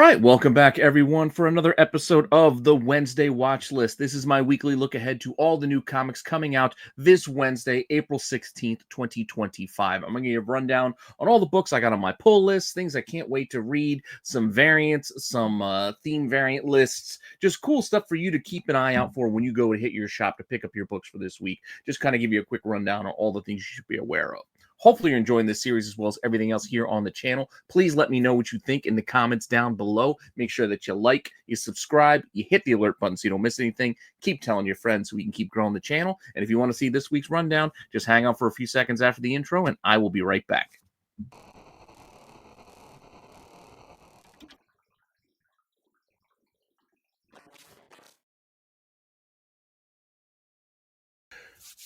right, welcome back everyone for another episode of the Wednesday Watch List. This is my weekly look ahead to all the new comics coming out this Wednesday, April 16th, 2025. I'm going to give a rundown on all the books I got on my pull list, things I can't wait to read, some variants, some theme variant lists, just cool stuff for you to keep an eye out for when you go to hit your shop to pick up your books for this week. Just kind of give you a quick rundown on all the things you should be aware of. Hopefully you're enjoying this series as well as everything else here on the channel. Please let me know what you think in the comments down below. Make sure that you like, you subscribe, you hit the alert button so you don't miss anything. Keep telling your friends so we can keep growing the channel. And if you want to see this week's rundown, just hang out for a few seconds after the intro and I will be right back.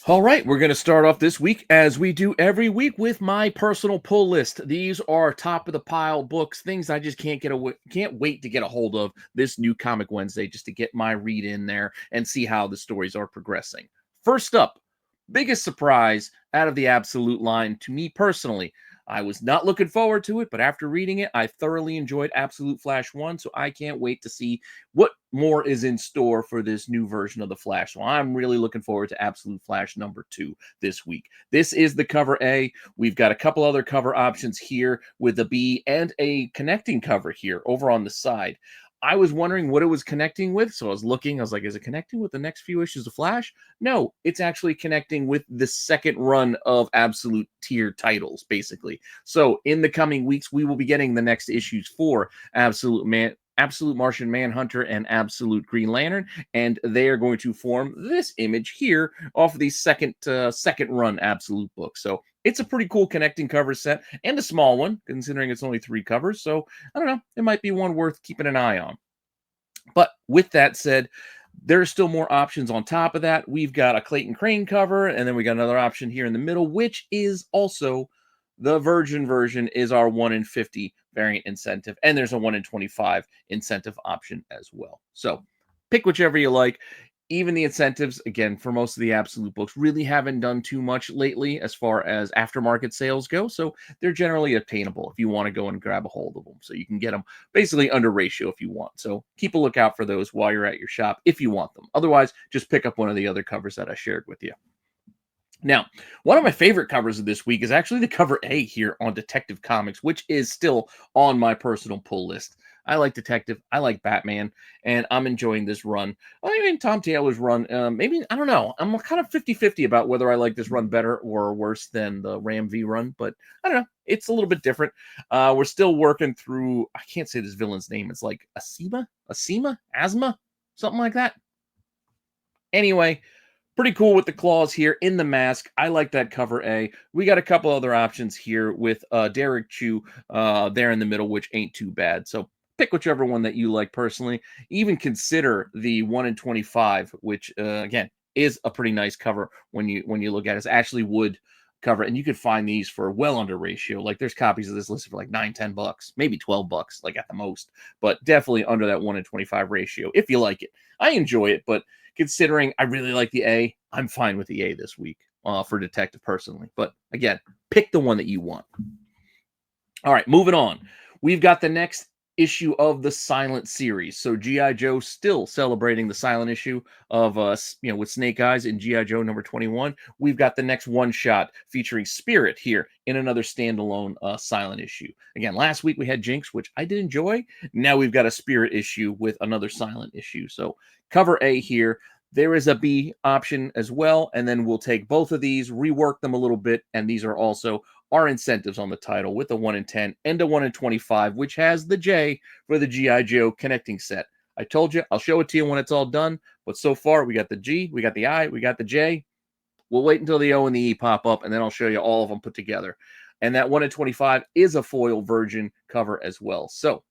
All right, we're going to start off this week as we do every week with my personal pull list. These are top of the pile books, things I just can't wait to get a hold of this new Comic Wednesday just to get my read in there and see how the stories are progressing. First up, biggest surprise out of the Absolute line to me personally. I was not looking forward to it, but after reading it, I thoroughly enjoyed Absolute Flash 1, so I can't wait to see what more is in store for this new version of the Flash. So I'm really looking forward to Absolute Flash number 2 this week. This is the cover A. We've got a couple other cover options here with a B and a connecting cover here over on the side. I was wondering what it was connecting with, so I was looking. I was like, is it connecting with the next few issues of Flash? No, it's actually connecting with the second run of Absolute tier titles, basically. So in the coming weeks, we will be getting the next issues for Absolute Martian Manhunter and Absolute Green Lantern, and they are going to form this image here off of the second run Absolute book. So it's a pretty cool connecting cover set and a small one, considering it's only 3 covers. So I don't know, it might be one worth keeping an eye on. But with that said, there's still more options on top of that. We've got a Clayton Crane cover, and then we got another option here in the middle, which is also the Virgin version, is our 1 in 50 variant incentive, and there's a 1 in 25 incentive option as well. So pick whichever you like. Even the incentives, again, for most of the Absolute books, really haven't done too much lately as far as aftermarket sales go. So they're generally obtainable if you want to go and grab a hold of them. So you can get them basically under ratio if you want. So keep a lookout for those while you're at your shop if you want them. Otherwise, just pick up one of the other covers that I shared with you. Now, one of my favorite covers of this week is actually the cover A here on Detective Comics, which is still on my personal pull list. I like Detective, I like Batman, and I'm enjoying this run. I mean, Tom Taylor's run, maybe, I don't know. I'm kind of 50-50 about whether I like this run better or worse than the Ram V run, but I don't know. It's a little bit different. We're still working through, I can't say this villain's name. It's like Asima, something like that. Anyway, pretty cool with the claws here in the mask. I like that cover A. We got a couple other options here with Derek Chu there in the middle, which ain't too bad. So pick whichever one that you like personally. Even consider the 1 in 25, which again is a pretty nice cover when you look at it. It's Ashley Wood cover, and you could find these for well under ratio. Like there's copies of this listed for like $9-10, maybe $12, like at the most, but definitely under that 1 in 25 ratio if you like it. I enjoy it, but considering I really like the A, I'm fine with the A this week for Detective personally. But again, pick the one that you want. All right, moving on. We've got the next issue of the Silent series. So G.I. Joe still celebrating the Silent issue of with Snake Eyes in G.I. Joe number 21. We've got the next one shot featuring Spirit here in another standalone Silent issue. Again, last week we had Jinx, which I did enjoy. Now we've got a Spirit issue with another Silent issue. So cover A here. There is a B option as well, and then we'll take both of these, rework them a little bit, and these are also our incentives on the title with a 1 in 10 and a 1 in 25, which has the J for the G.I. Joe connecting set. I told you, I'll show it to you when it's all done, but so far we got the G, we got the I, we got the J. We'll wait until the O and the E pop up, and then I'll show you all of them put together. And that 1 in 25 is a foil Virgin cover as well. So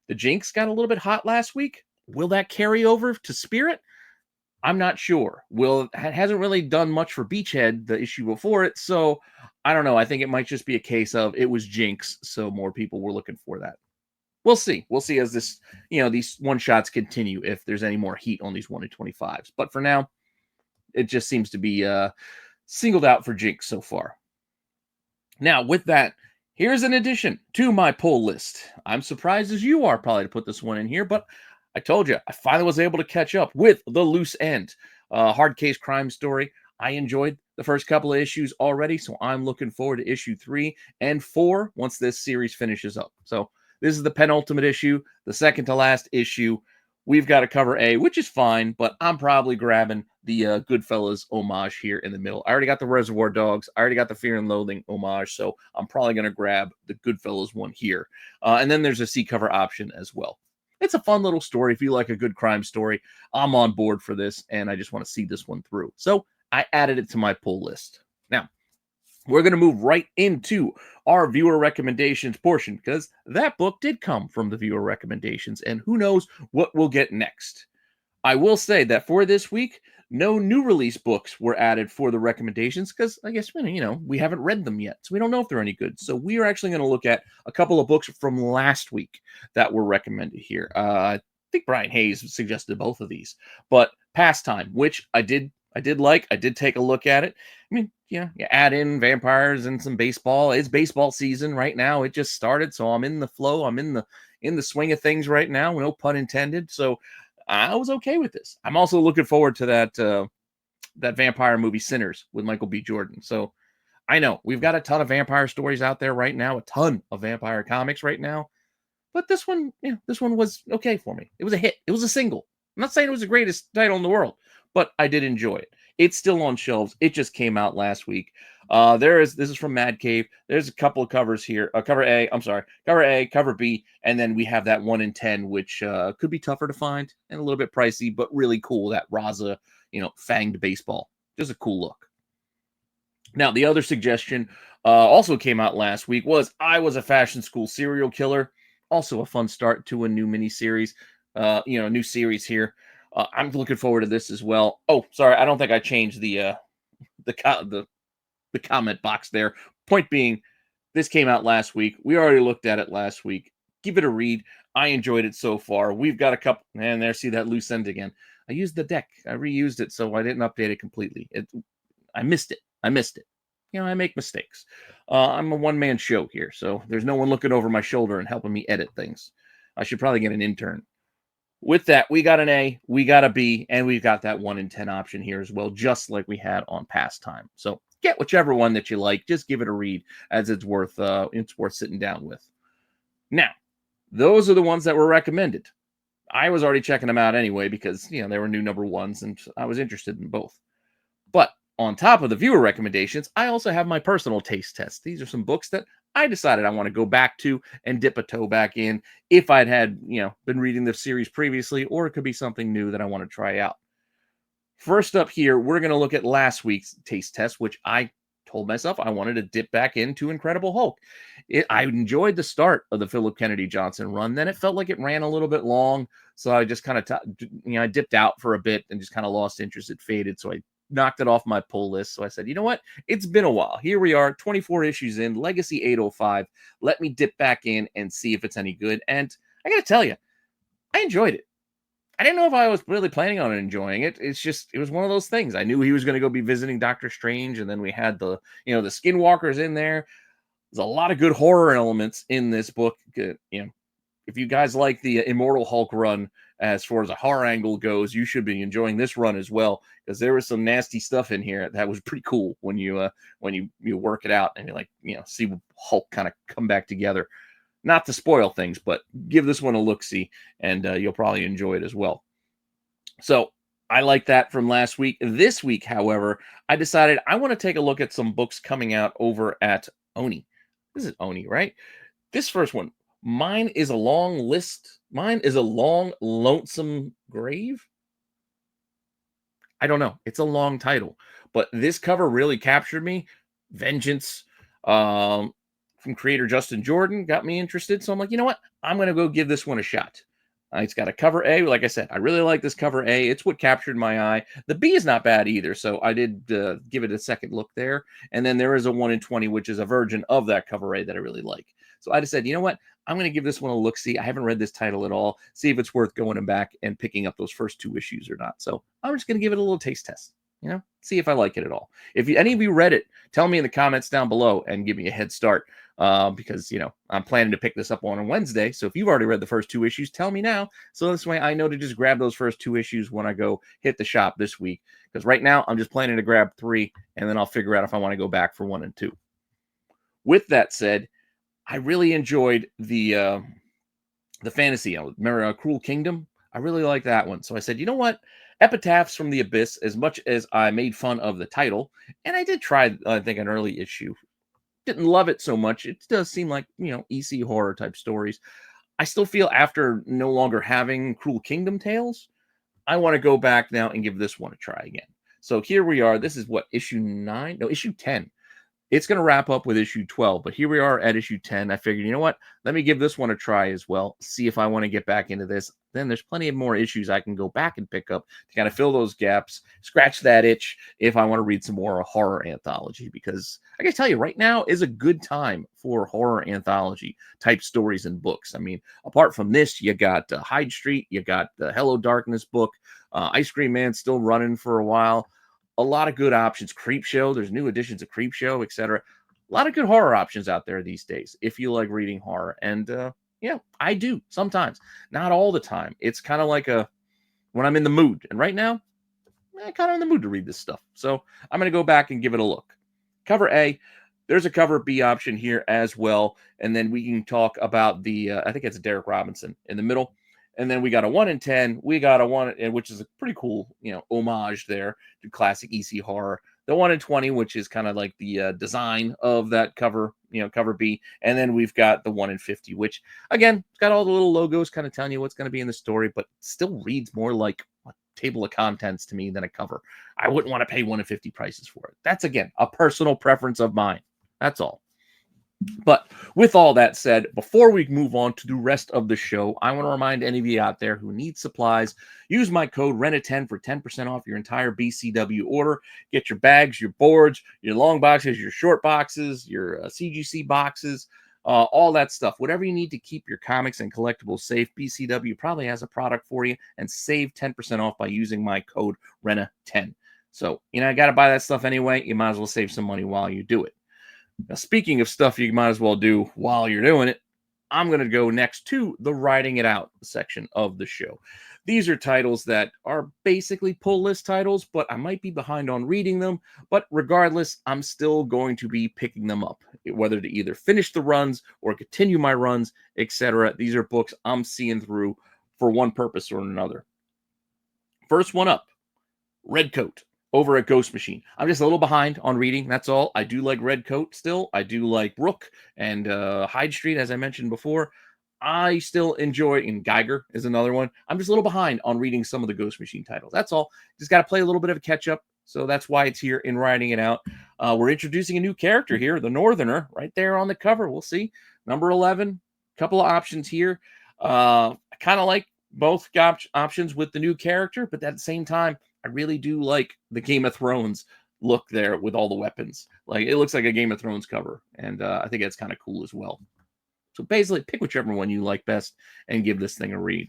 the Jinx got a little bit hot last week. Will that carry over to Spirit? I'm not sure. It hasn't really done much for Beachhead, the issue before it, so I don't know. I think it might just be a case of it was Jinx, so more people were looking for that. We'll see. We'll see as this, these one shots continue if there's any more heat on these 1 in 25s. But for now, it just seems to be singled out for Jinx so far. Now, with that, Here's an addition to my pull list. I'm surprised as you are probably to put this one in here, but I told you, I finally was able to catch up with The Loose End, hard case crime story. I enjoyed the first couple of issues already, so I'm looking forward to issue 3 and 4 once this series finishes up. So this is the penultimate issue, the second to last issue. We've got a cover A, which is fine, but I'm probably grabbing the Goodfellas homage here in the middle. I already got the Reservoir Dogs. I already got the Fear and Loathing homage, so I'm probably going to grab the Goodfellas one here. And then there's a C cover option as well. It's a fun little story. If you like a good crime story, I'm on board for this, and I just want to see this one through. So I added it to my pull list. Now, we're going to move right into our viewer recommendations portion because that book did come from the viewer recommendations, and who knows what we'll get next. I will say that for this week, no new release books were added for the recommendations because I guess, we haven't read them yet, so we don't know if they're any good. So we are actually going to look at a couple of books from last week that were recommended here. I think Brian Hayes suggested both of these, but Pastime, which I did like. I did take a look at it. I mean, you add in vampires and some baseball. It's baseball season right now. It just started, so I'm in the flow. I'm in the swing of things right now. No pun intended. So I was okay with this. I'm also looking forward to that vampire movie Sinners with Michael B. Jordan. So I know we've got a ton of vampire stories out there right now, a ton of vampire comics right now. But this one was okay for me. It was a hit. It was a single. I'm not saying it was the greatest title in the world, but I did enjoy it. It's still on shelves. It just came out last week. This is from Mad Cave. There's a couple of covers here. Cover A, cover B, and then we have that 1 in 10, which could be tougher to find and a little bit pricey, but really cool. That Raza, fanged baseball. Just a cool look. Now, the other suggestion also came out last week was I Was a Fashion School Serial Killer. Also a fun start to a new miniseries, new series here. I'm looking forward to this as well. Oh, sorry, I don't think I changed the comment box there. Point being, this came out last week. We already looked at it last week. Give it a read. I enjoyed it so far. We've got a couple, and there, see that loose end again. I used the deck. I reused it, so I didn't update it completely. I missed it. I make mistakes. I'm a one-man show here, so there's no one looking over my shoulder and helping me edit things. I should probably get an intern. With that, we got an A, we got a B, and we've got that 1 in 10 option here as well, just like we had on Pastime. So get whichever one that you like. Just give it a read, as it's worth sitting down with. Now, those are the ones that were recommended. I was already checking them out anyway because they were new number ones, and I was interested in both. But on top of the viewer recommendations, I also have my personal taste test. These are some books that I decided I want to go back to and dip a toe back in if I'd had, been reading the series previously, or it could be something new that I want to try out. First up here, we're going to look at last week's taste test, which I told myself I wanted to dip back into Incredible Hulk. I enjoyed the start of the Philip Kennedy Johnson run. Then it felt like it ran a little bit long. So I just kind of, I dipped out for a bit and just kind of lost interest. It faded. So I knocked it off my pull list. So I said, you know what? It's been a while. Here we are, 24 issues in, Legacy 805. Let me dip back in and see if it's any good. And I got to tell you, I enjoyed it. I didn't know if I was really planning on enjoying it. It was one of those things. I knew he was going to go be visiting Doctor Strange. And then we had the Skinwalkers in there. There's a lot of good horror elements in this book. If you guys like the Immortal Hulk run, as far as a horror angle goes, you should be enjoying this run as well, because there was some nasty stuff in here that was pretty cool when you work it out and you see Hulk kind of come back together. Not to spoil things, but give this one a look-see, and you'll probably enjoy it as well. So I like that from last week. This week, however, I decided I want to take a look at some books coming out over at Oni. This is Oni, right? This first one, Mine is a Long List. Mine is a Long, Lonesome Grave. I don't know. It's a long title, but this cover really captured me. Vengeance from creator Justin Jordan got me interested. So I'm like, you know what? I'm going to go give this one a shot. It's got a cover A. Like I said, I really like this cover A. It's what captured my eye. The B is not bad either. So I did give it a second look there. And then there is a 1 in 20, which is a version of that cover A that I really like. So I just said, you know what? I'm going to give this one a look-see. I haven't read this title at all. See if it's worth going back and picking up those first 2 issues or not. So I'm just going to give it a little taste test. See if I like it at all. If any of you read it, tell me in the comments down below and give me a head start. because, I'm planning to pick this up on a Wednesday. So if you've already read the first 2 issues, tell me now. So this way I know to just grab those first 2 issues when I go hit the shop this week. Because right now I'm just planning to grab 3, and then I'll figure out if I want to go back for 1 and 2. With that said, I really enjoyed the fantasy. Remember Cruel Kingdom? I really like that one. So I said, you know what? Epitaphs from the Abyss, as much as I made fun of the title, and I did try, I think, an early issue. Didn't love it so much. It does seem like, EC horror type stories. I still feel after no longer having Cruel Kingdom tales, I want to go back now and give this one a try again. So here we are. This is what, issue 9? No, issue 10. It's going to wrap up with issue 12, but here we are at issue 10. I figured, you know what? Let me give this one a try as well. See if I want to get back into this. Then there's plenty of more issues I can go back and pick up to kind of fill those gaps, scratch that itch if I want to read some more horror anthology. Because I can tell you right now is a good time for horror anthology type stories and books. I mean, apart from this, you got Hyde Street, you got the Hello Darkness book, Ice Cream Man still running for a while. A lot of good options. Creepshow, there's new editions of Creepshow, etc. A lot of good horror options out there these days if you like reading horror. And I do sometimes, not all the time. It's kind of like when I'm in the mood. And right now, I'm kind of in the mood to read this stuff. So I'm going to go back and give it a look. Cover A. There's a cover B option here as well. And then we can talk about I think it's Derek Robinson in the middle. And then we got a 1 in 10. We got a 1, which is a pretty cool, homage there to classic EC horror. The 1 in 20, which is kind of like the design of that cover, cover B. And then we've got the 1 in 50, which, again, it's got all the little logos kind of telling you what's going to be in the story, but still reads more like a table of contents to me than a cover. I wouldn't want to pay 1 in 50 prices for it. That's, again, a personal preference of mine. That's all. But with all that said, before we move on to the rest of the show, I want to remind any of you out there who need supplies, use my code RENT10 for 10% off your entire BCW order. Get your bags, your boards, your long boxes, your short boxes, your CGC boxes, all that stuff. Whatever you need to keep your comics and collectibles safe, BCW probably has a product for you, and save 10% off by using my code RENT10. So, I got to buy that stuff anyway. You might as well save some money while you do it. Now, speaking of stuff you might as well do while you're doing it, I'm going to go next to the Writing It Out section of the show. These are titles that are basically pull list titles, but I might be behind on reading them. But regardless, I'm still going to be picking them up, whether to either finish the runs or continue my runs, etc. These are books I'm seeing through for one purpose or another. First one up, Redcoat. Over at Ghost Machine. I'm just a little behind on reading. That's all. I do like Redcoat still. I do like Rook and Hyde Street, as I mentioned before. I still enjoy, and Geiger is another one. I'm just a little behind on reading some of the Ghost Machine titles. That's all. Just got to play a little bit of a catch up. So that's why it's here in Writing It Out. We're introducing a new character here, the Northerner, right there on the cover. We'll see. Number 11. Couple of options here. I kind of like both options with the new character, but at the same time, I really do like the Game of Thrones look there with all the weapons. Like, it looks like a Game of Thrones cover, and I think that's kind of cool as well. So basically, pick whichever one you like best and give this thing a read.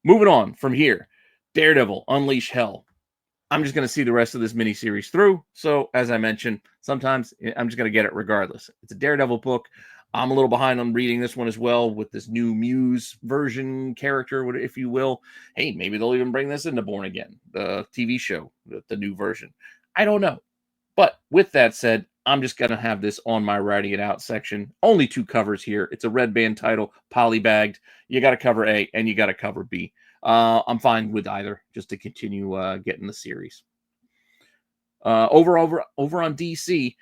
Moving on from here, Daredevil, Unleash Hell. I'm just going to see the rest of this miniseries through. So, as I mentioned, sometimes I'm just going to get it regardless. It's a Daredevil book. I'm a little behind on reading this one as well with this new Muse version character, if you will. Hey, maybe they'll even bring this into Born Again, the TV show, the new version. I don't know. But with that said, I'm just going to have this on my Writing It Out section. Only 2 covers here. It's a red band title, polybagged. You got to cover A and you got to cover B. I'm fine with either, just to continue getting the series. Over on DC,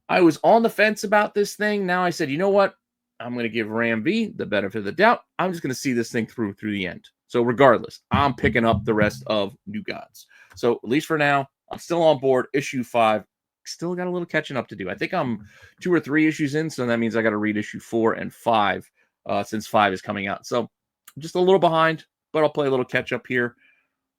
I was on the fence about this thing. Now I said, you know what? I'm going to give Ram V the benefit of the doubt. I'm just going to see this thing through the end. So regardless, I'm picking up the rest of New Gods. So at least for now, I'm still on board. Issue 5. Still got a little catching up to do. I think I'm 2 or 3 issues in, so that means I got to read issue 4 and 5 since 5 is coming out. So just a little behind, but I'll play a little catch up here.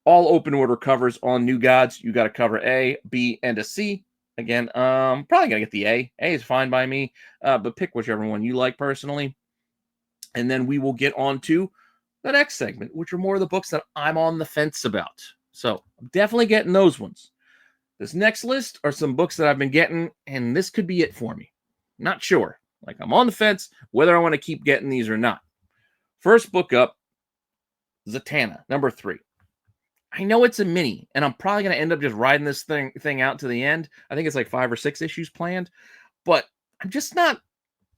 All open order covers on New Gods. You got to cover A, B, and a C. Again, probably going to get the A. A is fine by me, but pick whichever one you like personally. And then we will get on to the next segment, which are more of the books that I'm on the fence about. So I'm definitely getting those ones. This next list are some books that I've been getting, and this could be it for me. Not sure. Like, I'm on the fence whether I want to keep getting these or not. First book up, Zatanna, number 3. I know it's a mini, and I'm probably going to end up just riding this thing out to the end. I think it's like 5 or 6 issues planned, but I'm just not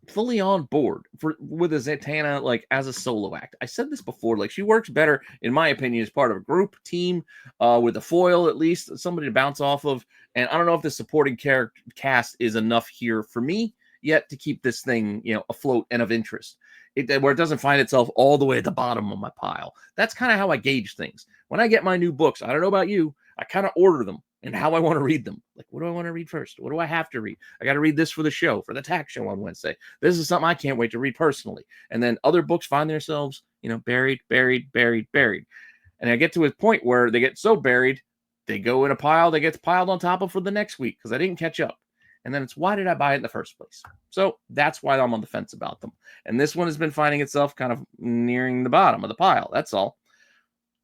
fully on board with a Zatanna like as a solo act. I said this before, like she works better, in my opinion, as part of a group team with a foil, at least somebody to bounce off of. And I don't know if the supporting character cast is enough here for me yet to keep this thing, afloat and of interest. Where it doesn't find itself all the way at the bottom of my pile. That's kind of how I gauge things. When I get my new books, I don't know about you, I kind of order them and how I want to read them. Like, what do I want to read first? What do I have to read? I got to read this for the show, for the tax show on Wednesday. This is something I can't wait to read personally. And then other books find themselves, buried. And I get to a point where they get so buried, they go in a pile, they get piled on top of for the next week because I didn't catch up. And then it's, why did I buy it in the first place? So that's why I'm on the fence about them. And this one has been finding itself kind of nearing the bottom of the pile. That's all.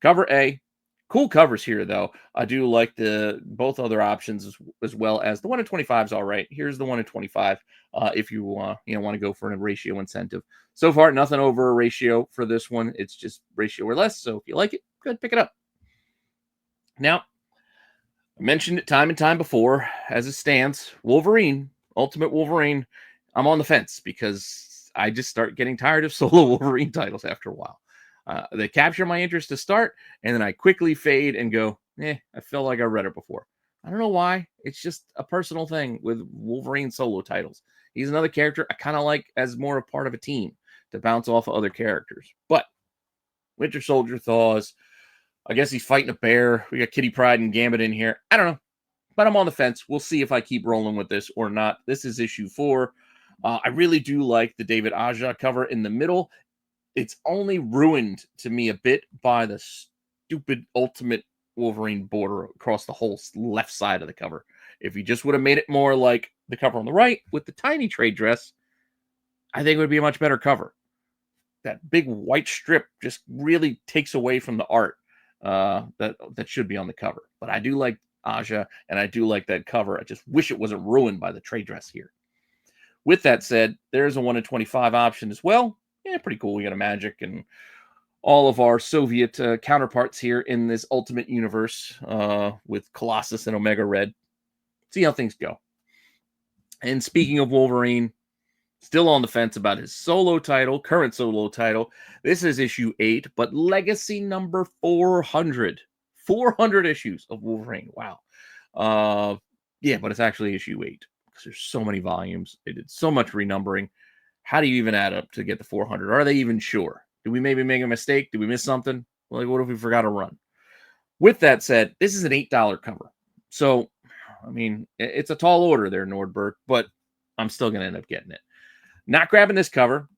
Cover A. Cool covers here, though. I do like the both other options as well as the 1 in 25 is all right. Here's the 1 in 25 if you want to go for a ratio incentive. So far, nothing over a ratio for this one. It's just ratio or less. So if you like it, go ahead, pick it up. Now, I mentioned it time and time before, as it stands, Wolverine, Ultimate Wolverine, I'm on the fence because I just start getting tired of solo Wolverine titles after a while. They capture my interest to start, and then I quickly fade and go, I feel like I read it before. I don't know why. It's just a personal thing with Wolverine solo titles. He's another character I kind of like as more a part of a team to bounce off of other characters. But Winter Soldier thaws. I guess he's fighting a bear. We got Kitty Pryde and Gambit in here. I don't know. But I'm on the fence. We'll see if I keep rolling with this or not. This is issue 4. I really do like the David Aja cover in the middle. It's only ruined to me a bit by the stupid Ultimate Wolverine border across the whole left side of the cover. If you just would have made it more like the cover on the right with the tiny trade dress, I think it would be a much better cover. That big white strip just really takes away from the art that should be on the cover. But I do like Aja, and I do like that cover. I just wish it wasn't ruined by the trade dress here. With that said, there's a 1 in 25 option as well. Yeah, pretty cool. We got a Magic and all of our Soviet counterparts here in this Ultimate Universe with Colossus and Omega Red. See how things go. And speaking of Wolverine, still on the fence about his solo title, current solo title. This is issue 8, but legacy number 400. 400 issues of Wolverine. Wow. Yeah, but it's actually issue 8 because there's so many volumes. They did so much renumbering. How do you even add up to get the 400? Are they even sure? Did we maybe make a mistake? Did we miss something? Like, what if we forgot a run? With that said, this is an $8 cover. So, I mean, it's a tall order there, Nordberg, but I'm still going to end up getting it. Not grabbing this cover.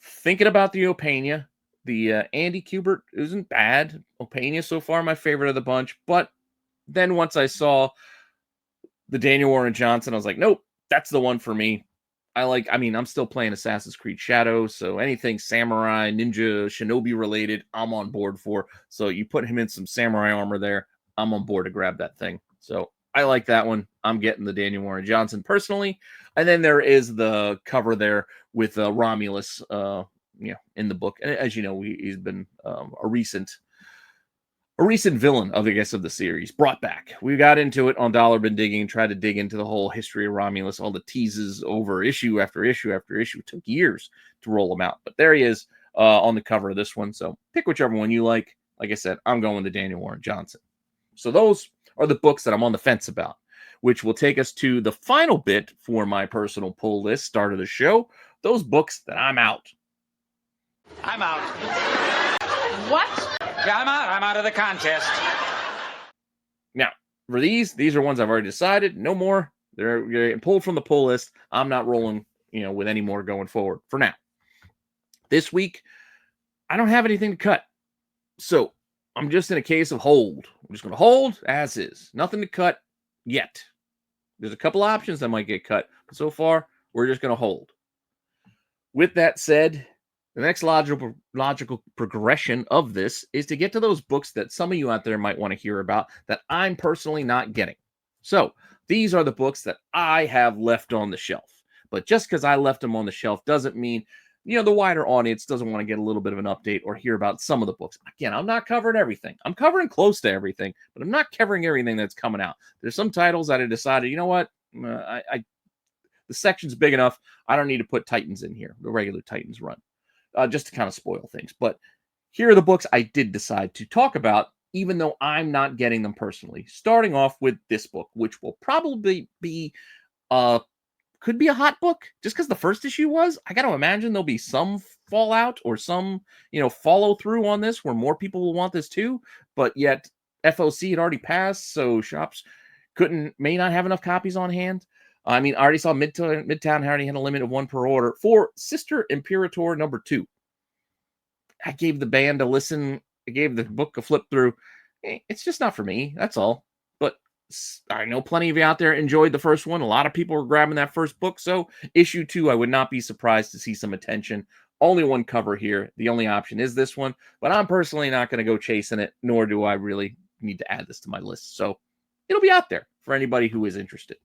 Thinking about the Opeña. The Andy Kubert isn't bad. Opeña so far my favorite of the bunch. But then once I saw the Daniel Warren Johnson, I was like, nope, that's the one for me. I'm still playing Assassin's Creed Shadows, so anything samurai, ninja, shinobi related, I'm on board for. So you put him in some samurai armor there, I'm on board to grab that thing. So I like that one. I'm getting the Daniel Warren Johnson personally. And then there is the cover there with Romulus, in the book. And as you know, he's been a recent villain of the series, brought back. We got into it on Dollar Bin Digging, tried to dig into the whole history of Romulus, all the teases over issue after issue after issue. It took years to roll them out, but there he is on the cover of this one. So pick whichever one you like. Like I said, I'm going to Daniel Warren Johnson. So those are the books that I'm on the fence about, which will take us to the final bit for my personal pull list, start of the show. Those books that I'm out. I'm out. What? Yeah, I'm out. I'm out of the contest. Now, for these are ones I've already decided. No more. They're getting pulled from the pull list. I'm not rolling, with any more going forward for now. This week, I don't have anything to cut. So I'm just in a case of hold. I'm just going to hold as is. Nothing to cut yet. There's a couple options that might get cut. But so far, we're just going to hold. With that said, the next logical progression of this is to get to those books that some of you out there might want to hear about that I'm personally not getting. So these are the books that I have left on the shelf. But just because I left them on the shelf doesn't mean, the wider audience doesn't want to get a little bit of an update or hear about some of the books. Again, I'm not covering everything. I'm covering close to everything, but I'm not covering everything that's coming out. There's some titles that I decided, you know what? The section's big enough. I don't need to put Titans in here, the regular Titans run, just to kind of spoil things. But here are the books I did decide to talk about, even though I'm not getting them personally. Starting off with this book, which will probably be could be a hot book just because the first issue was. I got to imagine there'll be some fallout or some, follow through on this where more people will want this too. But yet FOC had already passed, so shops may not have enough copies on hand. I mean, I already saw Midtown already had a limit of 1 per order for Sister Imperator #2. I gave the band a listen. I gave the book a flip through. It's just not for me. That's all. But I know plenty of you out there enjoyed the first one. A lot of people were grabbing that first book. So issue 2, I would not be surprised to see some attention. Only one cover here. The only option is this one. But I'm personally not going to go chasing it, nor do I really need to add this to my list. So it'll be out there for anybody who is interested.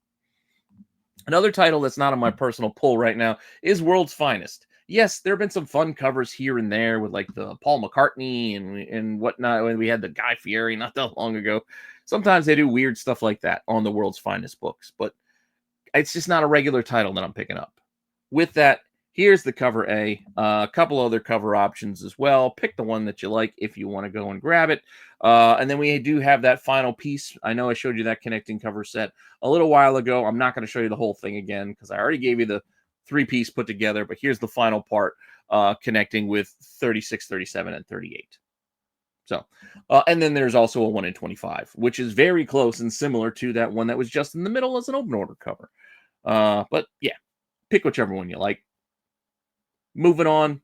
Another title that's not on my personal pull right now is World's Finest. Yes, there have been some fun covers here and there with like the Paul McCartney and whatnot. When we had the Guy Fieri not that long ago. Sometimes they do weird stuff like that on the World's Finest books, but it's just not a regular title that I'm picking up. With that, here's the cover A. A couple other cover options as well. Pick the one that you like if you want to go and grab it. And then we do have that final piece. I know I showed you that connecting cover set a little while ago. I'm not going to show you the whole thing again because I already gave you the 3-piece put together, but here's the final part connecting with 36, 37, and 38. So, and then there's also a 1 in 25, which is very close and similar to that one that was just in the middle as an open order cover. But yeah, pick whichever one you like. Moving on.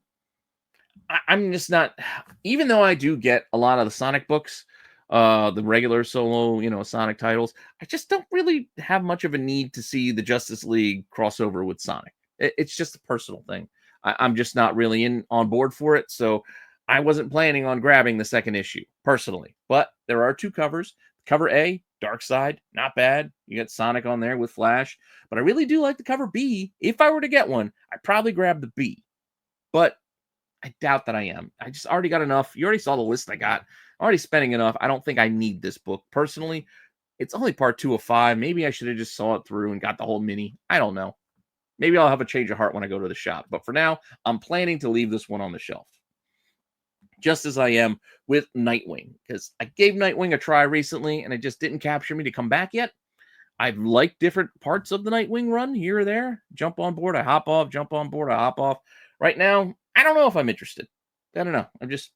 I'm just not, even though I do get a lot of the Sonic books, the regular solo, Sonic titles, I just don't really have much of a need to see the Justice League crossover with Sonic. It's just a personal thing. I'm just not really on board for it. So I wasn't planning on grabbing the second issue personally, but there are 2 covers. Cover A, Dark Side, not bad. You got Sonic on there with Flash, but I really do like the cover B. If I were to get one, I'd probably grab the B, but I doubt that I am. I just already got enough. You already saw the list I got. I'm already spending enough. I don't think I need this book personally. It's only part 2 of 5. Maybe I should have just saw it through and got the whole mini. I don't know. Maybe I'll have a change of heart when I go to the shop. But for now, I'm planning to leave this one on the shelf. Just as I am with Nightwing, because I gave Nightwing a try recently and it just didn't capture me to come back yet. I've liked different parts of the Nightwing run here or there. Jump on board, I hop off. Jump on board, I hop off. Right now, I don't know if I'm interested. I don't know. I'm just,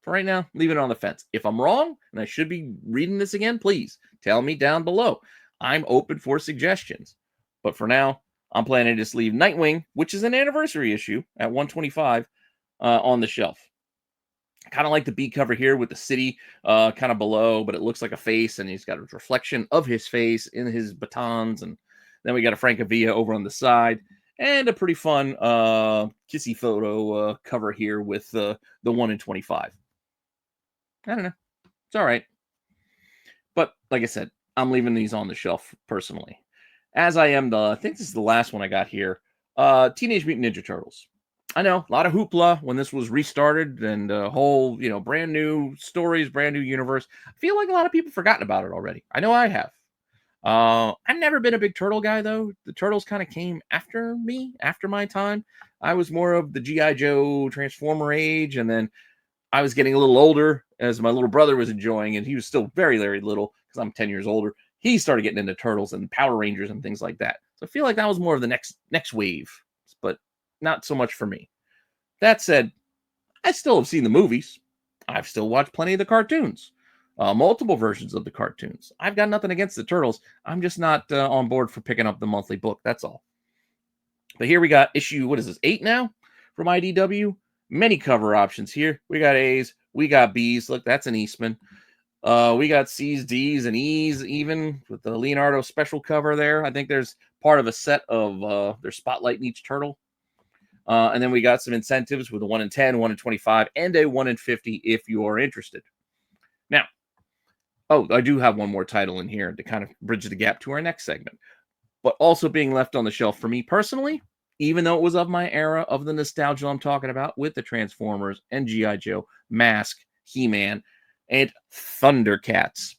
for right now, leaving it on the fence. If I'm wrong and I should be reading this again, please tell me down below. I'm open for suggestions. But for now, I'm planning to just leave Nightwing, which is an anniversary issue at 125, on the shelf. Kind of like the B cover here with the city kind of below, but it looks like a face, and he's got a reflection of his face in his batons. And then we got a Francavilla over on the side, and a pretty fun kissy photo cover here with the 1 in 25. I don't know. It's all right. But like I said, I'm leaving these on the shelf personally. As I am I think this is the last one I got here, Teenage Mutant Ninja Turtles. I know, a lot of hoopla when this was restarted and a whole, brand new stories, brand new universe. I feel like a lot of people forgotten about it already. I know I have. I've never been a big turtle guy, though. The Turtles kind of came after me, after my time. I was more of the G.I. Joe Transformer age, and then I was getting a little older as my little brother was enjoying, and he was still very, very little because I'm 10 years older. He started getting into Turtles and Power Rangers and things like that. So I feel like that was more of the next wave, but not so much for me. That said, I still have seen the movies. I've still watched plenty of the cartoons, multiple versions of the cartoons. I've got nothing against the Turtles. I'm just not on board for picking up the monthly book. That's all. But here we got issue, 8 now from IDW? Many cover options here. We got A's, we got B's. Look, that's an Eastman. We got C's, D's, and E's even with the Leonardo special cover there. I think there's part of a set of their spotlight in each turtle. And then we got some incentives with a 1 in 10, 1 in 25, and a 1 in 50 if you are interested. Now, I do have one more title in here to kind of bridge the gap to our next segment. but also being left on the shelf for me personally, even though it was of my era of the nostalgia I'm talking about with the Transformers and G.I. Joe, Mask, He-Man, and ThunderCats.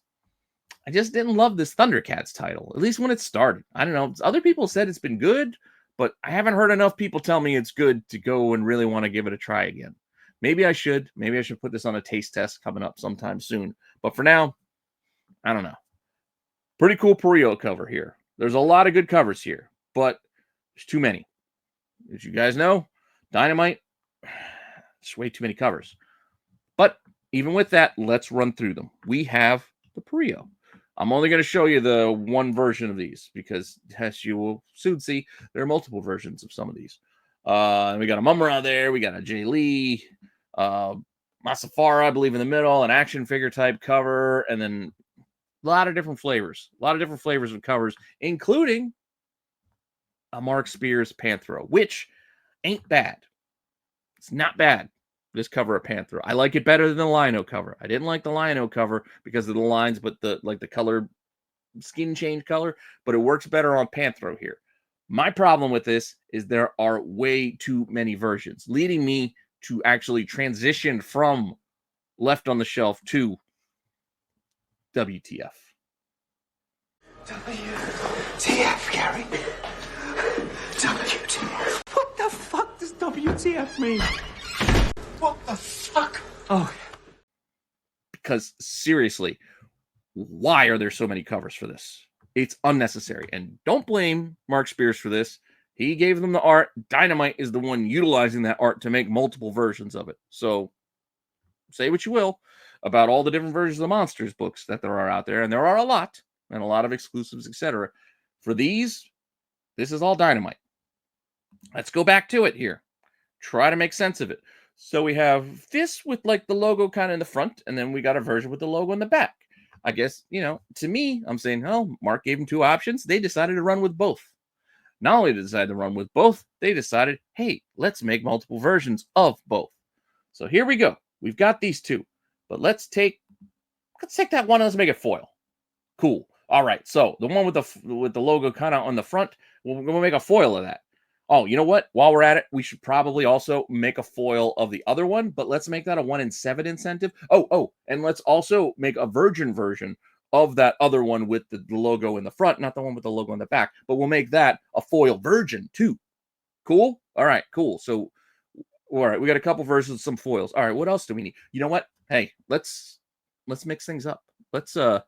I just didn't love this ThunderCats title, at least when it started. I don't know. Other people said it's been good, but I haven't heard enough people tell me it's good to go and really want to give it a try again. Maybe I should. Maybe I should put this on a taste test coming up sometime soon. But for now, I don't know. Pretty cool Perio cover here. There's a lot of good covers here, but there's too many. As you guys know, Dynamite, it's way too many covers. But even with that, let's run through them. We have the Perio. I'm only going to show you the one version of these because, as you will soon see, there are multiple versions of some of these. We got a Mumra there. We got a Jay Lee, Masafara, I believe, in the middle, an action figure type cover, and then a lot of different flavors. A lot of different flavors of covers, including a Mark Spears Panthro, which ain't bad. It's not bad. This cover of Panthro. I like it better than the Lino cover. I didn't like the Lino cover because of the lines, but the color, skin change color, but it works better on Panthro here. My problem with this is there are way too many versions, leading me to actually transition from left on the shelf to WTF. WTF, Gary. WTF. What the fuck does WTF mean? What the fuck? Oh, because seriously, why are there so many covers for this? It's unnecessary. And don't blame Mark Spears for this. He gave them the art. Dynamite is the one utilizing that art to make multiple versions of it. So say what you will about all the different versions of the Monsters books that there are out there. And there are a lot, and a lot of exclusives, etc. For these, this is all Dynamite. Let's go back to it here. Try to make sense of it. So we have this with like the logo kind of in the front, and then we got a version with the logo in the back. I guess, to me, I'm saying, oh, Mark gave them two options. They decided to run with both. Not only did they decide to run with both, they decided, hey, let's make multiple versions of both. So here we go. We've got these two, but let's take that one and let's make it foil. Cool. All right. So the one with the logo kind of on the front, we'll make a foil of that. Oh, you know what? While we're at it, we should probably also make a foil of the other one, but let's make that a 1 in 7 incentive. Oh, and let's also make a virgin version of that other one with the logo in the front, not the one with the logo in the back, but we'll make that a foil virgin too. Cool? All right, cool. So, all right, we got a couple versions of some foils. All right, what else do we need? You know what? Hey, let's mix things up. Let's throw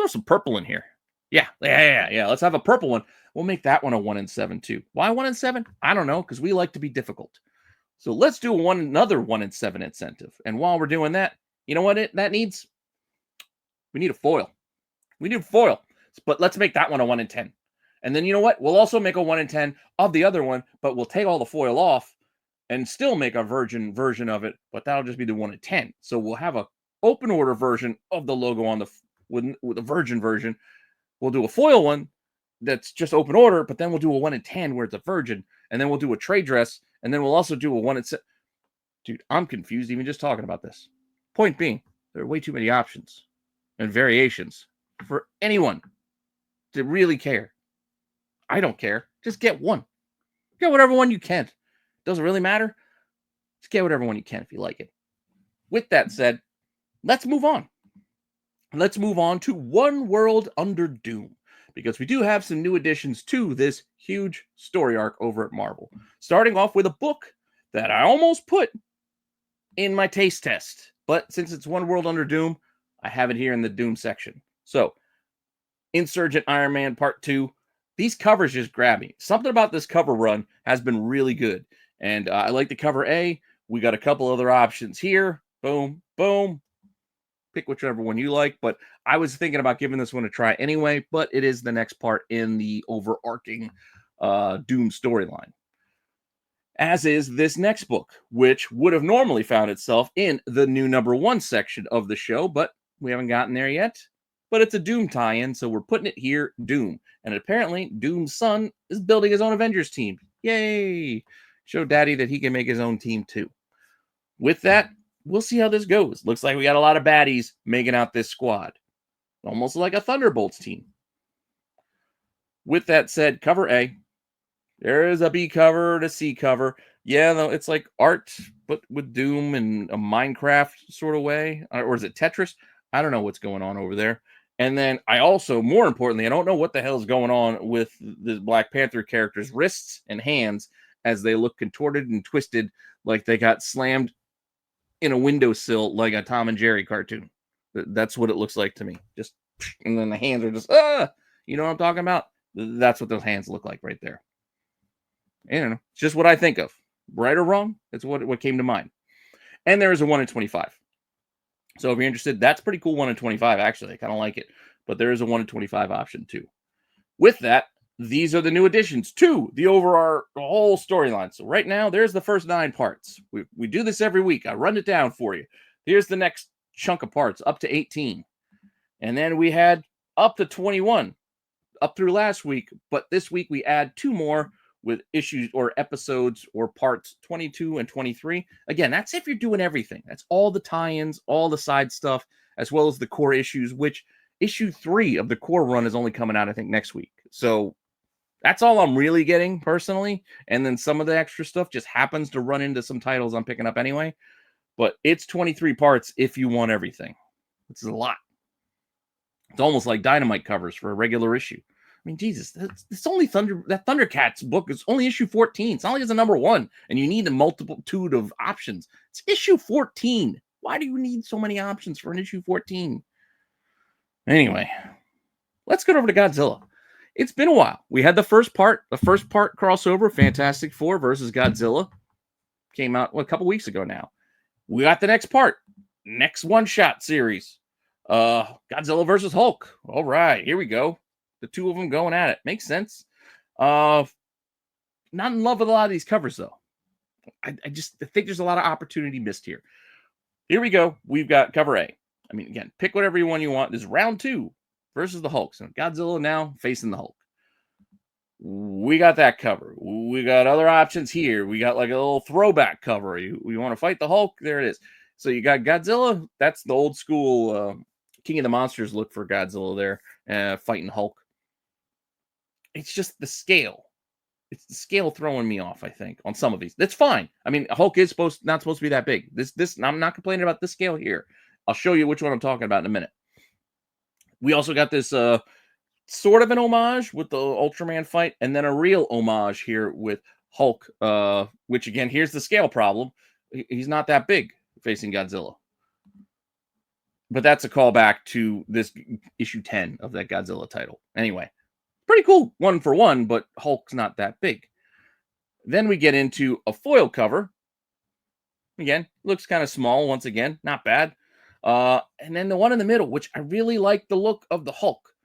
some purple in here. Yeah. Let's have a purple one. We'll make that one a 1 in 7 too. Why 1 in 7? I don't know, because we like to be difficult. So let's do another 1 in 7 incentive. And while we're doing that, you know what that needs? We need a foil. We need a foil. But let's make that one a 1 in 10. And then you know what? We'll also make a 1 in 10 of the other one, but we'll take all the foil off and still make a virgin version of it, but that'll just be the 1 in 10. So we'll have a open order version of the logo on with the virgin version. We'll do a foil one that's just open order, but then we'll do a 1 in 10 where it's a virgin, and then we'll do a trade dress, and then we'll also do a 1 in 7. Dude, I'm confused even just talking about this. Point being, there are way too many options and variations for anyone to really care. I don't care. Just get one. Get whatever one you can. Doesn't really matter. Just get whatever one you can if you like it. With that said, let's move on. Let's move on to One World Under Doom, because we do have some new additions to this huge story arc over at Marvel. Starting off with a book that I almost put in my taste test, but since it's One World Under Doom, I have it here in the Doom section. So, Insurgent Iron Man Part 2. These covers just grab me. Something about this cover run has been really good. And I like the cover A. We got a couple other options here. Boom, boom. Pick whichever one you like. But I was thinking about giving this one a try anyway. But it is the next part in the overarching Doom storyline. As is this next book, which would have normally found itself in the new #1 section of the show. But we haven't gotten there yet. But it's a Doom tie-in, so we're putting it here, Doom. And apparently, Doom's son is building his own Avengers team. Yay! Show Daddy that he can make his own team, too. With that, we'll see how this goes. Looks like we got a lot of baddies making out this squad. Almost like a Thunderbolts team. With that said, cover A. There is a B cover and a C cover. Yeah, though it's like art, but with Doom and a Minecraft sort of way. Or is it Tetris? I don't know what's going on over there. And then I also, more importantly, I don't know what the hell is going on with the Black Panther character's wrists and hands as they look contorted and twisted like they got slammed in a windowsill like a Tom and Jerry cartoon. That's what it looks like to me. Just, and then the hands are just, you know what I'm talking about? That's what those hands look like right there. I don't know. It's just what I think of. Right or wrong, that's what came to mind. And there is a 1 in 25. So if you're interested, that's pretty cool. 1 in 25, actually. I kind of like it. But there is a 1 in 25 option too. With that, these are the new additions to the whole storyline. So right now, there's the first 9 parts. We do this every week. I run it down for you. Here's the next chunk of parts, up to 18. And then we had up to 21, up through last week. But this week, we add 2 more with issues or episodes or parts 22 and 23. Again, that's if you're doing everything. That's all the tie-ins, all the side stuff, as well as the core issues, which issue 3 of the core run is only coming out, I think, next week. So that's all I'm really getting personally. And then some of the extra stuff just happens to run into some titles I'm picking up anyway. But it's 23 parts if you want everything. Which is a lot. It's almost like Dynamite covers for a regular issue. I mean, Jesus, it's only that ThunderCats book is only issue 14. It's not like it's a number 1, and you need a multitude of options. It's issue 14. Why do you need so many options for an issue 14? Anyway, let's get over to Godzilla. It's been a while. We had the first part crossover, Fantastic Four versus Godzilla. Came out a couple weeks ago now. We got the next part, next one-shot series. Godzilla versus Hulk. All right, here we go. The 2 of them going at it. Makes sense. Not in love with a lot of these covers, though. I think there's a lot of opportunity missed here. Here we go. We've got cover A. I mean, again, pick whatever one you want. This is round 2 versus the Hulk. So Godzilla now facing the Hulk. We got that cover. We got other options here. We got like a little throwback cover. You want to fight the Hulk? There it is. So you got Godzilla. That's the old school King of the Monsters look for Godzilla there, fighting Hulk. It's just the scale. It's the scale throwing me off, I think, on some of these. That's fine. I mean, Hulk is not supposed to be that big. This I'm not complaining about this scale here. I'll show you which one I'm talking about in a minute. We also got this sort of an homage with the Ultraman fight, and then a real homage here with Hulk, which, again, here's the scale problem. He's not that big facing Godzilla. But that's a callback to this issue 10 of that Godzilla title. Anyway. Pretty cool 1-for-1, but Hulk's not that big. Then we get into a foil cover. Again, looks kind of small once again. Not bad. And then the one in the middle, which I really like the look of the Hulk.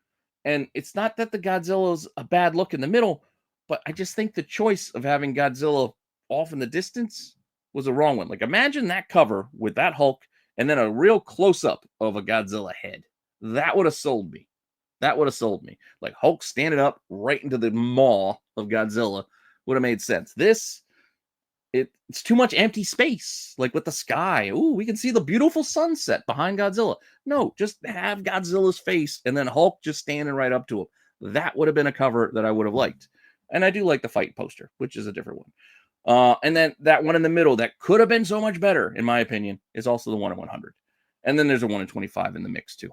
And it's not that the Godzilla's a bad look in the middle, but I just think the choice of having Godzilla off in the distance was a wrong one. Like, imagine that cover with that Hulk and then a real close-up of a Godzilla head. That would have sold me. That would have sold me. Like Hulk standing up right into the maw of Godzilla would have made sense. This, it's too much empty space, like with the sky. Ooh, we can see the beautiful sunset behind Godzilla. No, just have Godzilla's face and then Hulk just standing right up to him. That would have been a cover that I would have liked. And I do like the fight poster, which is a different one. And then that one in the middle that could have been so much better, in my opinion, is also the 1 in 100. And then there's a 1 in 25 in the mix too.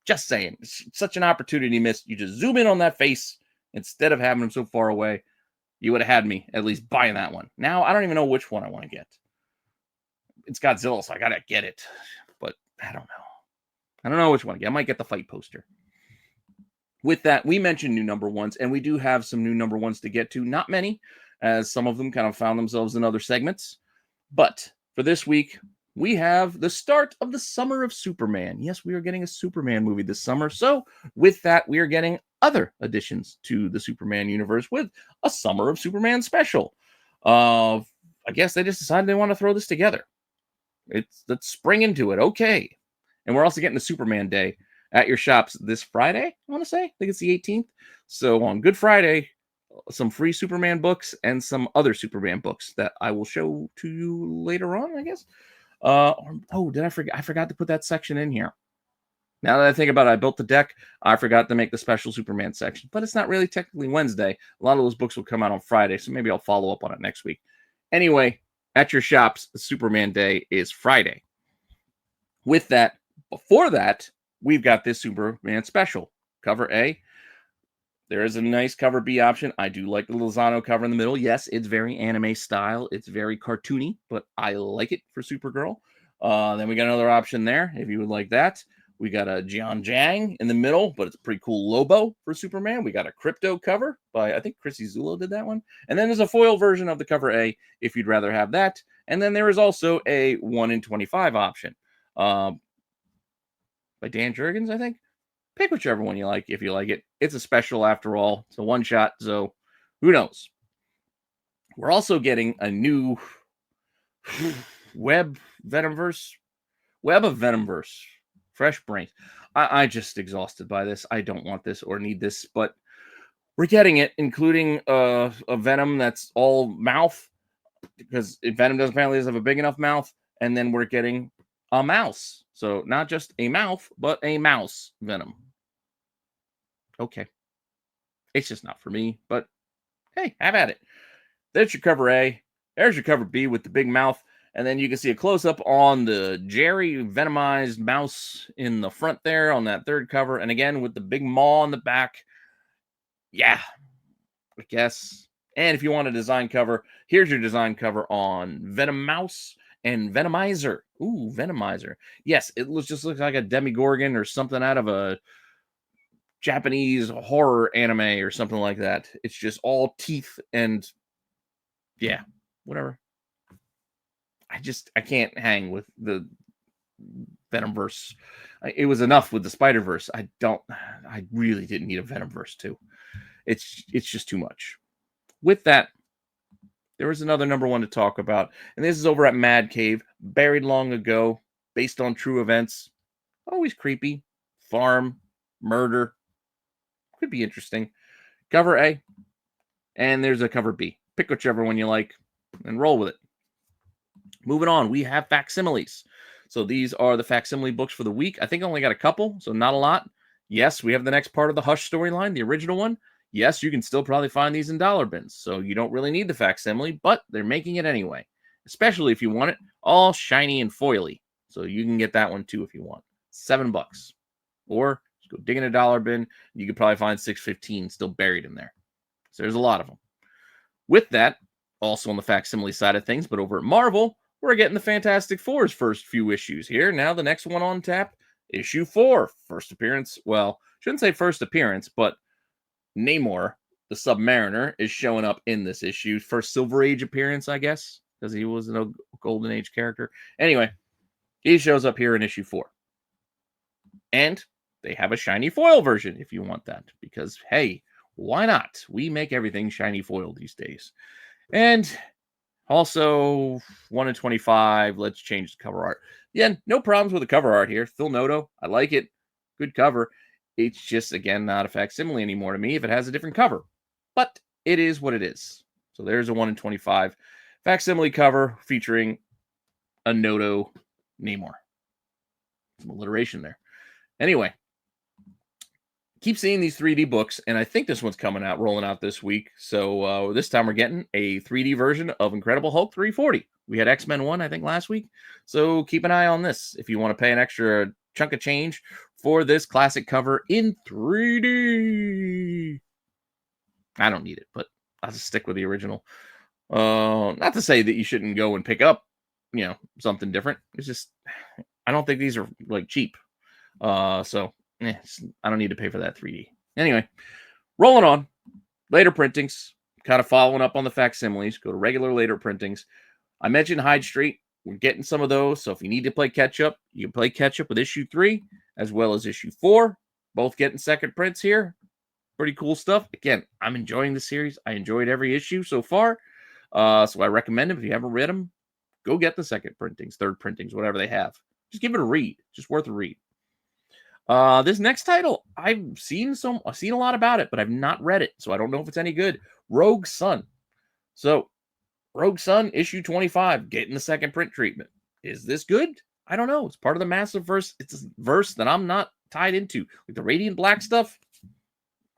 Just saying, it's such an opportunity missed. You just zoom in on that face instead of having him so far away. You would have had me at least buying that one. Now, I don't even know which one I want to get. It's Godzilla, so I got to get it. But I don't know. I don't know which one to get. I might get the fight poster. With that, we mentioned new number 1s, and we do have some new number 1s to get to. Not many, as some of them kind of found themselves in other segments. But for this week, we have the start of the Summer of Superman. Yes, we are getting a Superman movie this summer. So with that, we are getting other additions to the Superman universe with a Summer of Superman special. I guess they just decided they want to throw this together. Let's spring into it. Okay. And we're also getting the Superman Day at your shops this Friday, I want to say. I think it's the 18th. So on Good Friday, some free Superman books and some other Superman books that I will show to you later on, I guess. Did I forget? I forgot to put that section in here. Now that I think about it, I built the deck. I forgot to make the special Superman section, but it's not really technically Wednesday. A lot of those books will come out on Friday, so maybe I'll follow up on it next week. Anyway, at your shops, Superman Day is Friday. With that, before that, we've got this Superman special. Cover A. There is a nice cover B option. I do like the Lozano cover in the middle. Yes, it's very anime style. It's very cartoony, but I like it for Supergirl. Then we got another option there if you would like that. We got a Jian Jiang in the middle, but it's a pretty cool Lobo for Superman. We got a Crypto cover by, I think Chrissy Zulo did that one. And then there's a foil version of the cover A if you'd rather have that. And then there is also a 1 in 25 option by Dan Jurgens, I think. Pick whichever one you like if you like it. It's a special after all. It's a one-shot, so who knows? We're also getting a new Web of Venomverse. Fresh brains. I just exhausted by this. I don't want this or need this, but we're getting it, including a Venom that's all mouth, because Venom doesn't apparently have a big enough mouth, and then we're getting a mouse. So not just a mouth, but a mouse Venom. Okay. It's just not for me, but hey, have at it. There's your cover A. There's your cover B with the big mouth. And then you can see a close-up on the Jerry Venomized mouse in the front there on that third cover. And again, with the big maw on the back. Yeah, I guess. And if you want a design cover, here's your design cover on Venom Mouse and Venomizer. Ooh, Venomizer. Yes, it just looks like a Demigorgon or something out of a Japanese horror anime or something like that. It's just all teeth and yeah, whatever. I can't hang with the Venomverse. It was enough with the Spider-Verse. I really didn't need a Venomverse too. It's just too much. With that, there was another number one to talk about, and this is over at Mad Cave, buried long ago, based on true events. Always creepy. Farm, murder. Could be interesting. Cover A, and there's a cover B. Pick whichever one you like and roll with it. Moving on, we have facsimiles. So these are the facsimile books for the week. I think I only got a couple, so not a lot. Yes, we have the next part of the Hush storyline, the original one. Yes, you can still probably find these in dollar bins, so you don't really need the facsimile, but they're making it anyway, especially if you want it all shiny and foily. So you can get that one too if you want. $7. Or just go dig in a dollar bin. You could probably find $6.15 still buried in there. So there's a lot of them. With that, also on the facsimile side of things, but over at Marvel, we're getting the Fantastic Four's first few issues here. Now the next one on tap, issue 4, first appearance. Well, shouldn't say first appearance, but Namor, the Submariner, is showing up in this issue. First Silver Age appearance, I guess, because he was a Golden Age character. Anyway, he shows up here in issue 4. And they have a shiny foil version if you want that, because, hey, why not? We make everything shiny foil these days. And also, 1 in 25. Let's change the cover art. Yeah, no problems with the cover art here. Phil Noto, I like it. Good cover. It's just, again, not a facsimile anymore to me if it has a different cover. But it is what it is. So there's a 1 in 25 facsimile cover featuring a Noto Namor. Some alliteration there. Anyway, keep seeing these 3D books, and I think this one's rolling out this week. So this time we're getting a 3D version of Incredible Hulk 340. We had X-Men 1, I think, last week. So keep an eye on this if you want to pay an extra chunk of change for this classic cover in 3D. I don't need it, but I'll just stick with the original. Not to say that you shouldn't go and pick up, something different. It's just, I don't think these are like cheap. So I don't need to pay for that 3D. Anyway, rolling on. Later printings, kind of following up on the facsimiles. Go to regular later printings. I mentioned Hyde Street. We're getting some of those. So if you need to play catch up, you can play catch up with issue 3 as well as issue 4. Both getting second prints here. Pretty cool stuff. Again, I'm enjoying the series. I enjoyed every issue so far. So I recommend them. If you haven't read them, go get the second printings, third printings, whatever they have. Just give it a read. Just worth a read. This next title, I've seen a lot about it, but I've not read it, so I don't know if it's any good. Rogue Sun. So, Rogue Sun, issue 25, getting the second print treatment. Is this good? I don't know. It's part of the massive verse. It's a verse that I'm not tied into. Like the Radiant Black stuff,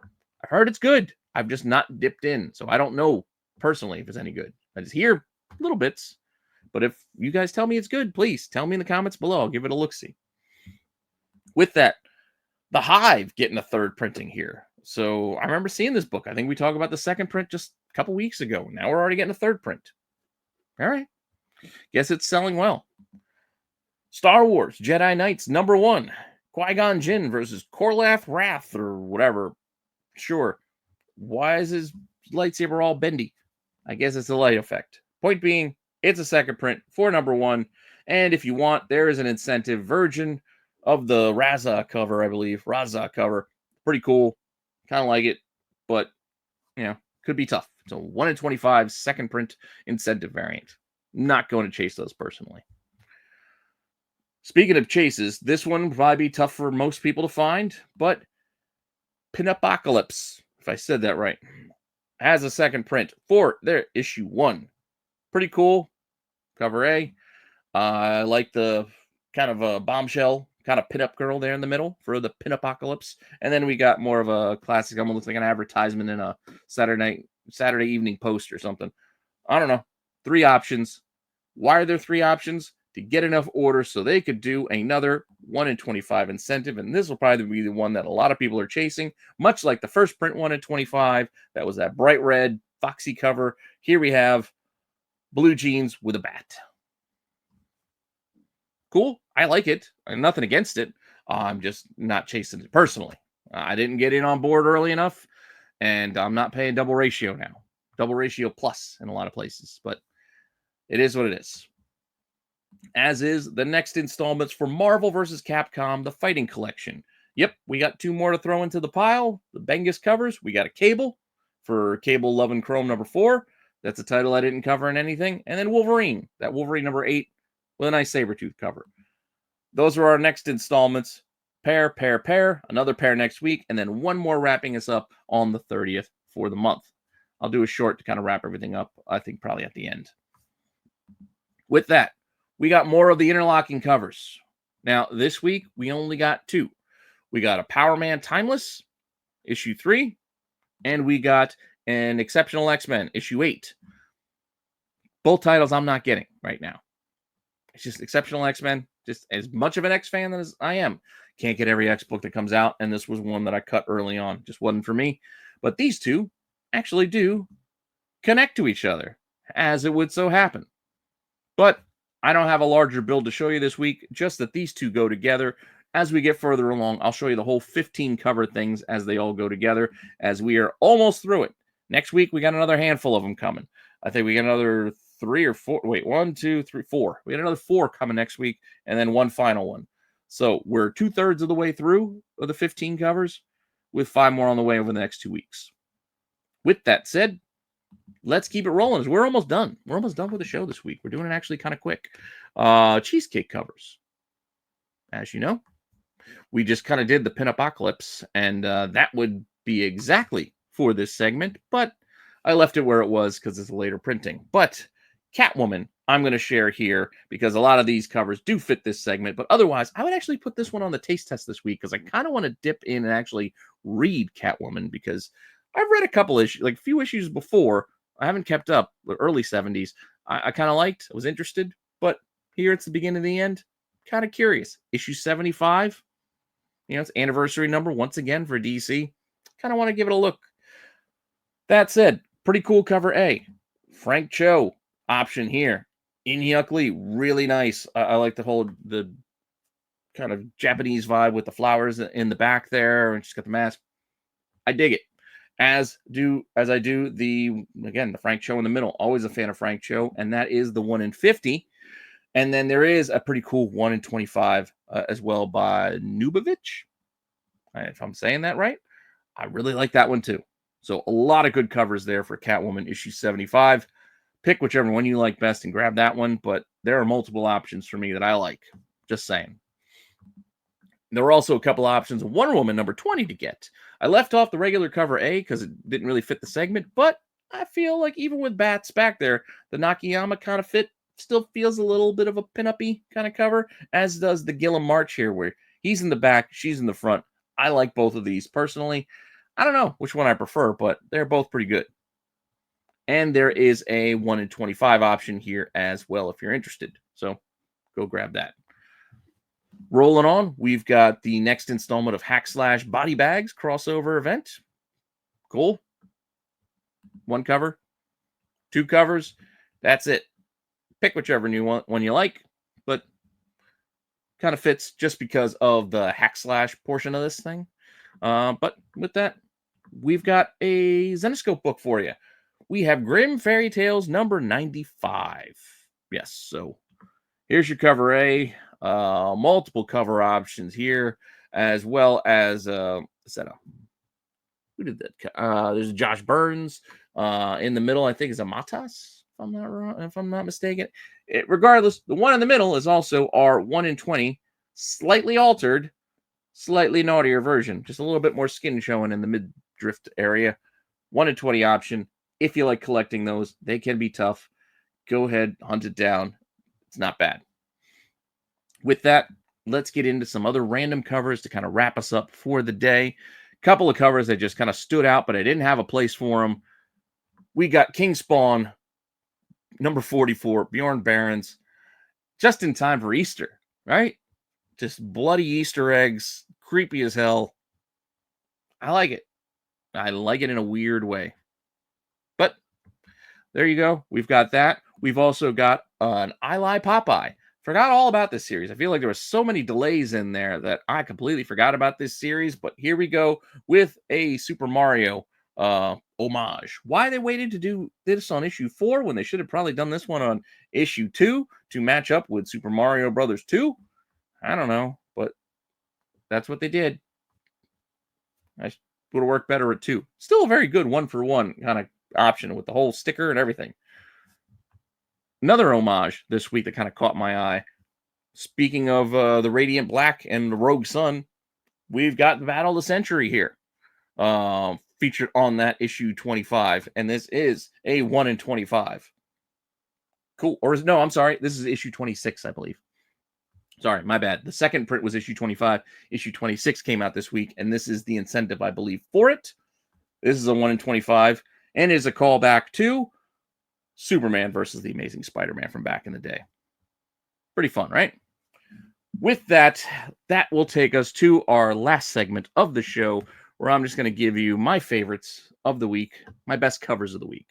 I heard it's good. I've just not dipped in, so I don't know personally if it's any good. I just hear little bits. But if you guys tell me it's good, please tell me in the comments below. I'll give it a look-see. With that, The Hive getting a third printing here. So I remember seeing this book. I think we talked about the second print just a couple weeks ago. Now we're already getting a third print. All right. Guess it's selling well. Star Wars Jedi Knights #1. Qui-Gon Jinn versus Korlath Wrath or whatever. Sure. Why is his lightsaber all bendy? I guess it's a light effect. Point being, it's a second print for #1. And if you want, there is an incentive version of the Raza cover, I believe. Raza cover. Pretty cool. Kind of like it. But, could be tough. So 1 in 25 second print incentive variant. Not going to chase those personally. Speaking of chases, this one will probably be tough for most people to find. But Pinupocalypse, if I said that right, has a second print for their issue 1. Pretty cool. Cover A. I like the kind of a bombshell, kind of pinup girl there in the middle for the Pinupocalypse. And then we got more of a classic, almost looks like an advertisement in a Saturday evening post or something. I don't know. 3 options. Why are there 3 options? To get enough orders so they could do another 1 in 25 incentive. And this will probably be the one that a lot of people are chasing, much like the first print 1 in 25. That was that bright red, foxy cover. Here we have blue jeans with a bat. Cool. I like it. Nothing against it. I'm just not chasing it personally. I didn't get in on board early enough, and I'm not paying double ratio now. Double ratio plus in a lot of places, but it is what it is. As is the next installments for Marvel vs. Capcom, the Fighting Collection. Yep, we got 2 more to throw into the pile. The Bengus covers. We got a Cable for Cable Love and Chrome #4. That's a title I didn't cover in anything. And then Wolverine. That Wolverine #8 with a nice Sabretooth cover. Those are our next installments. Pair. Another pair next week. And then 1 more wrapping us up on the 30th for the month. I'll do a short to kind of wrap everything up, I think probably at the end. With that, we got more of the interlocking covers. Now, this week, we only got 2. We got a Power Man Timeless, issue 3, and we got an Exceptional X-Men, issue 8. Both titles I'm not getting right now. It's just Exceptional X-Men, just as much of an X fan as I am. Can't get every X book that comes out, and this was one that I cut early on. Just wasn't for me. But these 2 actually do connect to each other, as it would so happen. But I don't have a larger build to show you this week, just that these 2 go together. As we get further along, I'll show you the whole 15 cover things as they all go together, as we are almost through it. Next week, we got another handful of them coming. I think we got another 3 or 4. Wait, 1, 2, 3, 4. We got another 4 coming next week, and then 1 final one. So we're 2/3 of the way through of the 15 covers, with 5 more on the way over the next 2 weeks. With that said, let's keep it rolling. We're almost done. We're almost done with the show this week. We're doing it actually kind of quick. Cheesecake covers. As you know, we just kind of did the Pinupocalypse, and that would be exactly for this segment, but I left it where it was because it's a later printing. But Catwoman, I'm going to share here because a lot of these covers do fit this segment, but otherwise, I would actually put this one on the taste test this week because I kind of want to dip in and actually read Catwoman because I've read a couple issues, like a few issues before. I haven't kept up. The early 70s, I kind of liked. I was interested, but here it's the beginning of the end. Kind of curious. Issue 75. It's anniversary number once again for DC. Kind of want to give it a look. That said, pretty cool cover A. Frank Cho option here. Inhyuk Lee, really nice. I like the kind of Japanese vibe with the flowers in the back there, and she's got the mask. I dig it. As I do the Frank Cho in the middle. Always a fan of Frank Cho, and that is the 1 in 50. And then there is a pretty cool 1 in 25 as well by Nubovich. If I'm saying that right, I really like that one too. So a lot of good covers there for Catwoman issue 75. Pick whichever one you like best and grab that one, but there are multiple options for me that I like. Just saying. There were also a couple options of Wonder Woman number 20 to get. I left off the regular cover A because it didn't really fit the segment, but I feel like even with bats back there, the Nakayama kind of fit still feels a little bit of a pin-up-y kind of cover, as does the Gillum March here, where He's in the back, she's in the front. I like both of these personally. I don't know which one I prefer, but they're both pretty good. And there is a 1 in 25 option here as well if you're interested. So go grab that. Rolling on, we've got the next installment of Hack Slash Body Bags crossover event. Cool. One cover, two covers. That's it. Pick whichever new one you like, but kind of fits just because of the Hack Slash portion of this thing. But with that, we've got a Zenescope book for you. We have Grimm Fairy Tales number 95. Yes, so here's your cover A. Multiple cover options here, as well as who did that? There's Josh Burns. In the middle, I think, is a Matas, if I'm not mistaken. Regardless, the one in the middle is also our 1 in 20, slightly altered, slightly naughtier version. Just a little bit more skin showing in the mid-drift area. 1 in 20 option. If you like collecting those, they can be tough. Go ahead, hunt it down. It's not bad. With that, let's get into some other random covers to kind of wrap us up for the day. Couple of covers that just kind of stood out, but I didn't have a place for them. We got King Spawn, number 44, Bjorn Barons, just in time for Easter, right? Just bloody Easter eggs, creepy as hell. I like it. I like it in a weird way. But there you go. We've got that. We've also got an I Lie Popeye. Forgot all about this series. I feel like there were so many delays in there that I completely forgot about this series. But here we go with a Super Mario homage. Why they waited to do this on issue 4 when they should have probably done this one on issue 2 to match up with Super Mario Brothers 2? I don't know, but that's what they did. I would have worked better at 2. Still a very good 1-for-1 kind of option with the whole sticker and everything. Another homage this week that kind of caught my eye. Speaking of the Radiant Black and the Rogue Sun, we've got Battle of the Century here. Featured on that issue 25. And this is a 1 in 25. Cool. Or no, I'm sorry. This is issue 26, I believe. Sorry, my bad. The second print was issue 25. Issue 26 came out this week. And this is the incentive, I believe, for it. This is a 1 in 25. And is a callback to Superman versus the Amazing Spider-Man from back in the day. Pretty fun, right? With that, that will take us to our last segment of the show, where I'm just going to give you my favorites of the week, my best covers of the week.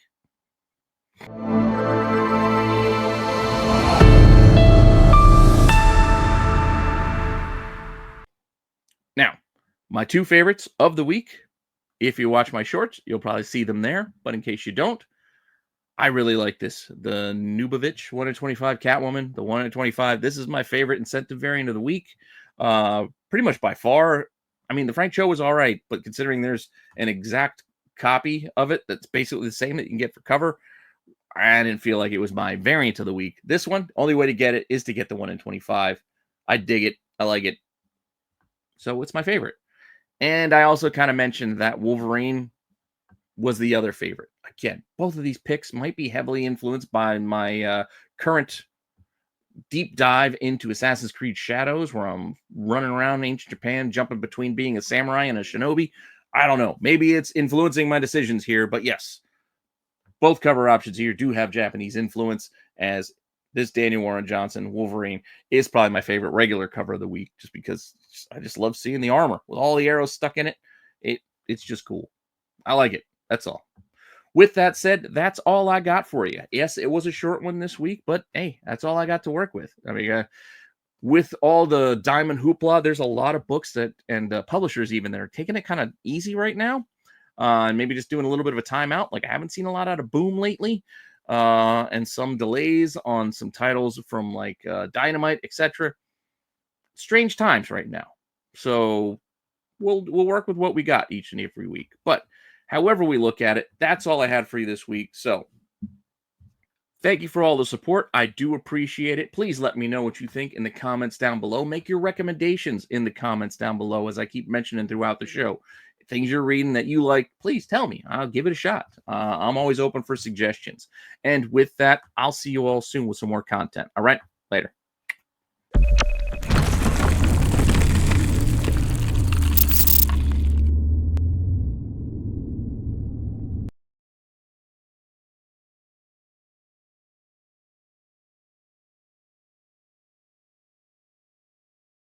Now, my two favorites of the week. If you watch my shorts, you'll probably see them there. But in case you don't, I really like this. The Nubovich 1 in 25 Catwoman, the 1 in 25. This is my favorite incentive variant of the week. Pretty much by far. I mean, the Frank Cho was all right, but considering there's an exact copy of it that's basically the same that you can get for cover, I didn't feel like it was my variant of the week. This one, only way to get it is to get the 1 in 25. I dig it. I like it. So it's my favorite. And I also kind of mentioned that Wolverine was the other favorite. Again, both of these picks might be heavily influenced by my current deep dive into Assassin's Creed Shadows, where I'm running around ancient Japan, jumping between being a samurai and a shinobi. I don't know. Maybe it's influencing my decisions here, but yes, both cover options here do have Japanese influence, as this Daniel Warren Johnson Wolverine is probably my favorite regular cover of the week, just because I just love seeing the armor with all the arrows stuck in it. It's just cool. I like it. That's all. With that said, that's all I got for you. Yes, it was a short one this week, but hey, that's all I got to work with. I mean, with all the diamond hoopla, there's a lot of books that and publishers even that are taking it kind of easy right now, and maybe just doing a little bit of a timeout. Like I haven't seen a lot out of Boom lately, and some delays on some titles from like Dynamite, etc. Strange times right now, so we'll work with what we got each and every week, but. However we look at it, that's all I had for you this week. So thank you for all the support. I do appreciate it. Please let me know what you think in the comments down below. Make your recommendations in the comments down below, as I keep mentioning throughout the show. Things you're reading that you like, please tell me. I'll give it a shot. I'm always open for suggestions. And with that, I'll see you all soon with some more content. All right, later.